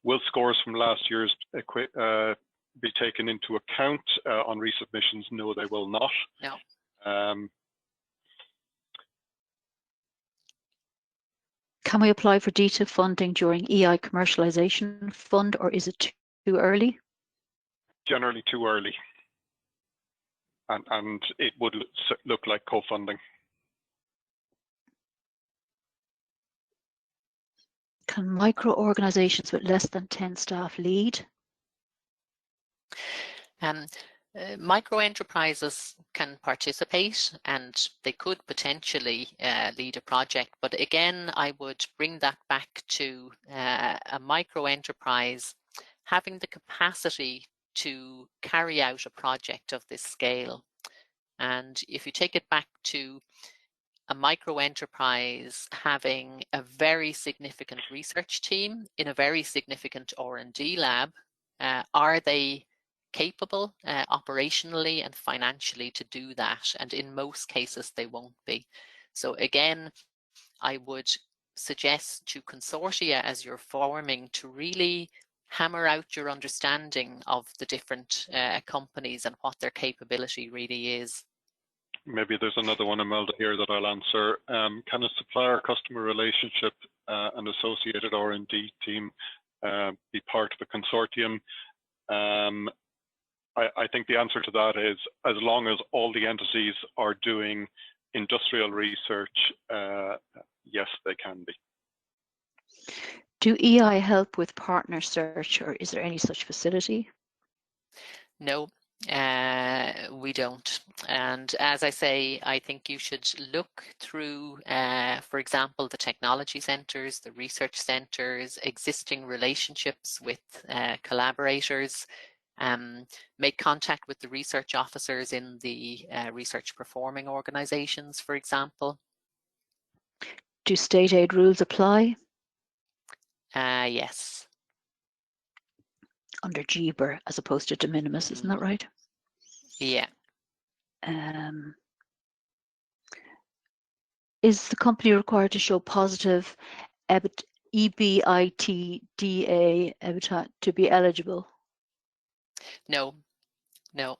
Will scores from last year's be taken into account on resubmissions? No, they will not. No. Can we apply for Dtif funding during EI Commercialization Fund, or is it too early? Generally too early. And it would look like co-funding. Can micro-organizations with less than 10 staff lead? Micro enterprises can participate and they could potentially lead a project, but again I would bring that back to a micro enterprise having the capacity to carry out a project of this scale. And if you take it back to a micro enterprise having a very significant research team in a very significant R&D lab, are they capable operationally and financially to do that? And in most cases they won't be. So again, I would suggest to consortia as you're forming to really hammer out your understanding of the different companies and what their capability really is. Maybe there's another one, Imelda, here that I'll answer. Can a supplier customer relationship and associated R&D team be part of a consortium? I think the answer to that is, as long as all the entities are doing industrial research, yes, they can be. Do EI help with partner search, or is there any such facility? No, we don't. And as I say, I think you should look through, for example, the technology centres, the research centres, existing relationships with collaborators, make contact with the research officers in the research performing organisations, for example. Do state aid rules apply? Yes. Under GBER as opposed to de minimis, isn't that right? Yeah. Is the company required to show positive EBITDA to be eligible? No, no.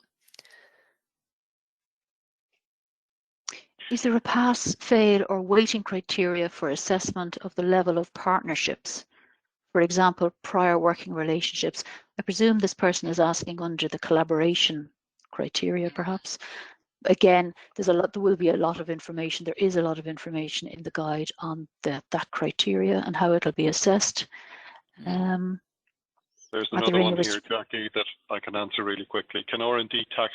Is there a pass, fail, or weighting criteria for assessment of the level of partnerships? For example, prior working relationships. I presume this person is asking under the collaboration criteria, perhaps. Again, there's a lot. There will be a lot of information. There is a lot of information in the guide on that criteria and how it'll be assessed. There's another one here, Jackie, that I can answer really quickly. Can R&D tax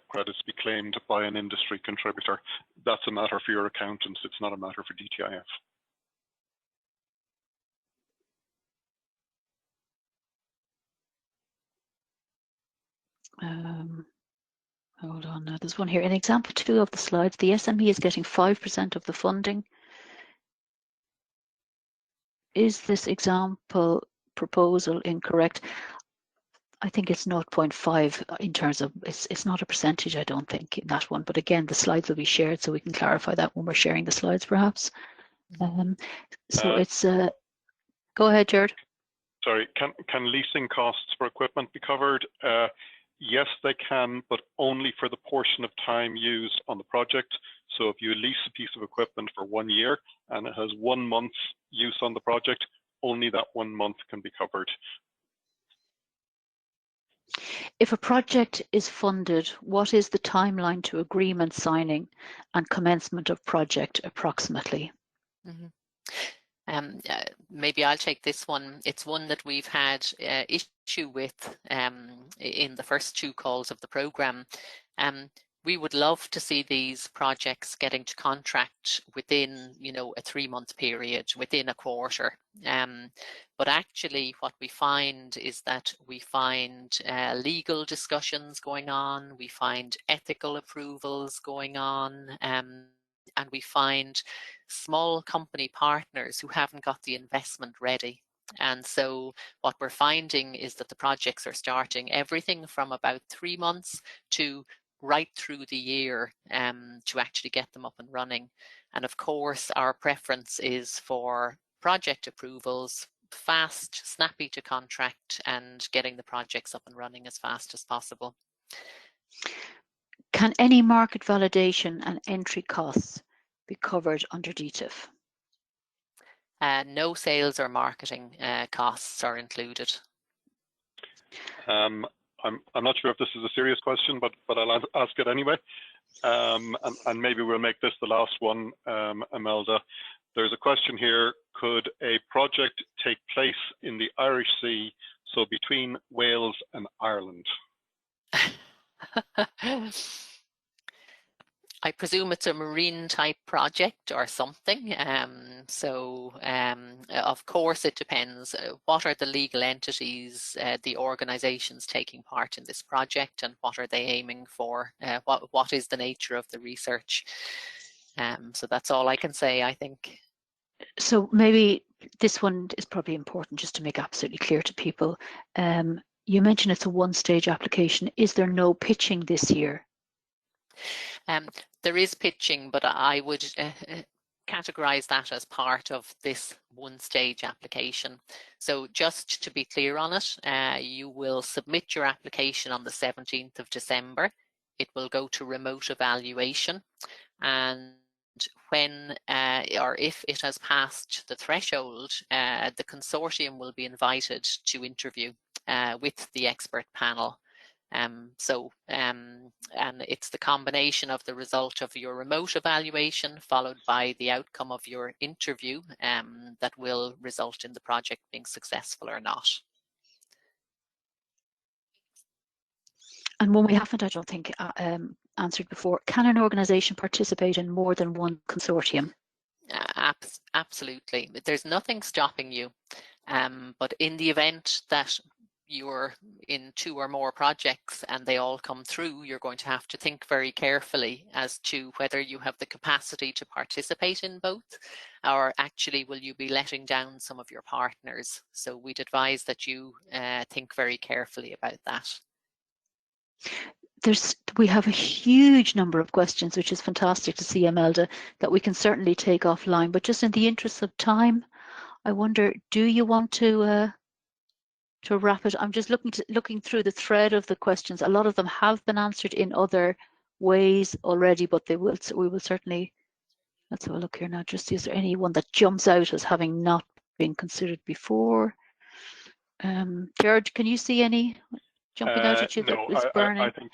credits be claimed by an industry contributor? That's a matter for your accountants. It's not a matter for DTIF. Hold on now, there's one here. In example 2 of the slides, the SME is getting 5% of the funding. Is this example proposal incorrect? I think it's 0.5 in terms of, it's not a percentage, I don't think, in that one. But again, the slides will be shared, so we can clarify that when we're sharing the slides, perhaps. So it's, go ahead, Jared. Sorry, can leasing costs for equipment be covered? Yes, they can, but only for the portion of time used on the project. So if you lease a piece of equipment for 1 year and it has 1 month's use on the project, only that 1 month can be covered. If a project is funded, what is the timeline to agreement signing and commencement of project approximately? Maybe I'll take this one. It's one that we've had issue with in the first 2 calls of the programme. We would love to see these projects getting to contract within, you know, a 3-month period, within a quarter. But actually what we find is that we find legal discussions going on, we find ethical approvals going on, and we find small company partners who haven't got the investment ready. And so what we're finding is that the projects are starting everything from about 3 months to right through the year to actually get them up and running. And of course, our preference is for project approvals, fast, snappy to contract, and getting the projects up and running as fast as possible. Can any market validation and entry costs be covered under Dtif? No sales or marketing costs are included. I'm not sure if this is a serious question, but I'll ask it anyway. And maybe we'll make this the last one, Imelda. There's a question here: could a project take place in the Irish Sea, so between Wales and Ireland? I presume it's a marine type project or something. Of course it depends. What are the legal entities, the organisations taking part in this project, and what are they aiming for? What is the nature of the research? So that's all I can say, I think. So maybe this one is probably important just to make absolutely clear to people. You mentioned it's a 1-stage application. Is there no pitching this year? There is pitching, but I would categorize that as part of this one-stage application. So just to be clear on it, you will submit your application on the 17th of December. It will go to remote evaluation, and when or if it has passed the threshold, the consortium will be invited to interview with the expert panel. And it's the combination of the result of your remote evaluation followed by the outcome of your interview that will result in the project being successful or not. And one we haven't, I don't think, answered before, can an organisation participate in more than one consortium? Absolutely. There's nothing stopping you. But in the event that you're in 2 or more projects and they all come through, you're going to have to think very carefully as to whether you have the capacity to participate in both, or actually will you be letting down some of your partners. So we'd advise that you think very carefully about that. We have a huge number of questions, which is fantastic to see, Imelda, that we can certainly take offline. But just in the interest of time, I wonder, do you want to wrap it? I'm just looking through the thread of the questions. A lot of them have been answered in other ways already, but we will certainly. Let's have a look here now. Just is there anyone that jumps out as having not been considered before? George, can you see any jumping out at you that is burning? I think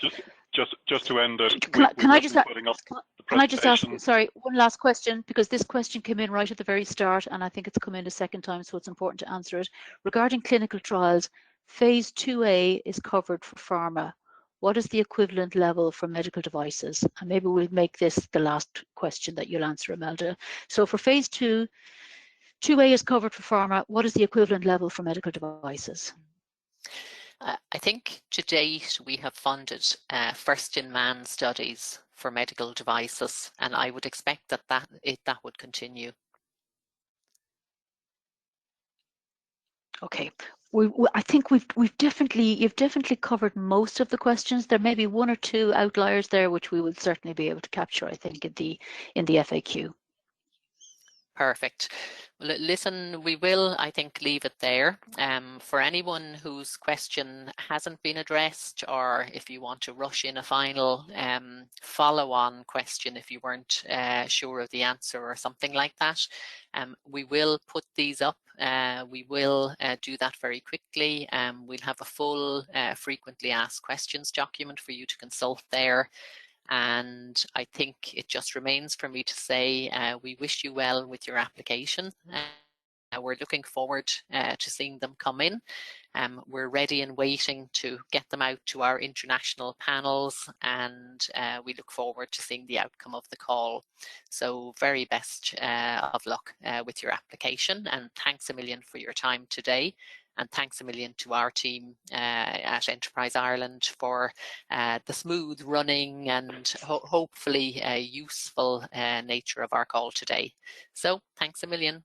just to end it, can I just ask, sorry, one last question, because this question came in right at the very start and I think it's come in a second time, so it's important to answer it. Regarding clinical trials, phase 2A is covered for pharma. What is the equivalent level for medical devices? And maybe we'll make this the last question that you'll answer, Imelda. So for phase 2, 2A is covered for pharma. What is the equivalent level for medical devices? I think to date we have funded first-in-man studies for medical devices, and I would expect that would continue. Okay. I think you've definitely covered most of the questions. There may be 1 or 2 outliers there, which we will certainly be able to capture, I think, in the FAQ. Perfect. Well, listen, we will, I think, leave it there. For anyone whose question hasn't been addressed, or if you want to rush in a final follow-on question if you weren't sure of the answer or something like that, we will put these up. We will do that very quickly. We'll have a full frequently asked questions document for you to consult there. And I think it just remains for me to say we wish you well with your application. We're looking forward to seeing them come in. We're ready and waiting to get them out to our international panels, and we look forward to seeing the outcome of the call. So very best of luck with your application, and thanks a million for your time today. And thanks a million to our team at Enterprise Ireland for the smooth running and hopefully useful nature of our call today. So thanks a million.